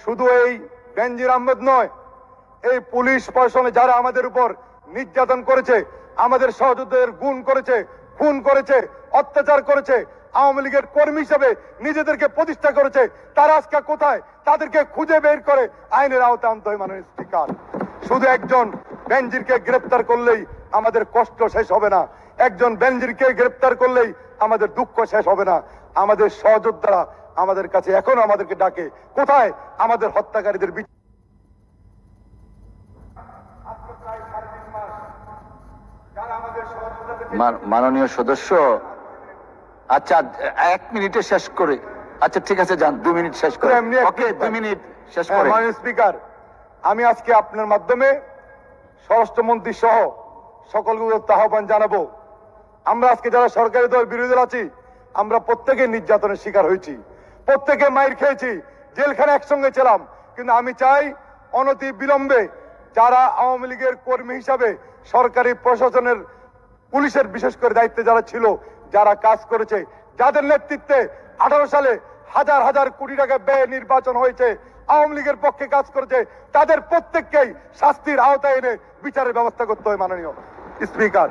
শুধু এই বেনজির আহমেদ নয়, এই পুলিশ প্রশাসনে যারা আমাদের উপর নির্যাতন করেছে, আমাদের সহযোদ্ধাদের গুম করেছে, খুন করেছে, অত্যাচার করেছে, আওয়ামী লীগের কর্মী হিসেবে নিজেদেরকে প্রতিষ্ঠা করেছে, তারা আজকে কোথায়? তাদেরকে খুঁজে বের করে আইনের আওতায় আনতে হয় মাননীয় স্পিকার। শুধু একজন বেনজিরকে গ্রেপ্তার করলেই আমাদের কষ্ট শেষ হবে না, একজন বেনজিরকে গ্রেপ্তার করলেই আমাদের দুঃখ শেষ হবে না। আমাদের সহযোদ্ধারা আমাদের কাছে এখনো আমাদেরকে ডাকে, কোথায় আমাদের হত্যাকারীদের বিচার? মাননীয় সদস্য, আচ্ছা 1 মিনিটে শেষ করে, আচ্ছা ঠিক আছে যান, 2 মিনিট শেষ করে, ওকে 2 মিনিট শেষ করে। মাননীয় স্পিকার, আমি আজকে আপনার মাধ্যমে স্বরাষ্ট্রমন্ত্রী সহ সকলকে আহ্বান জানাবো, আমরা আজকে যারা সরকারি দল বিরোধী দল আছি, আমরা প্রত্যেকে নির্যাতনের শিকার হয়েছি, প্রত্যেকে মাইর খেয়েছি, জেলখানে একসঙ্গে ছিলাম। কিন্তু আমি চাই অনতি বিলম্বে যারা আওয়ামী লীগের কর্মী হিসাবে সরকারি প্রশাসনের পুলিশের বিশেষ করে দায়িত্বে যারা ছিল, যারা কাজ করেছে, যাদের নেতৃত্বে 18 সালে হাজার হাজার কোটি টাকা ব্যয় নির্বাচন হয়েছে, আওয়ামী লীগের পক্ষে কাজ করেছে, তাদের প্রত্যেককেই শাস্তির আওতায় এনে বিচারের ব্যবস্থা করতে হয় মাননীয় স্পিকার।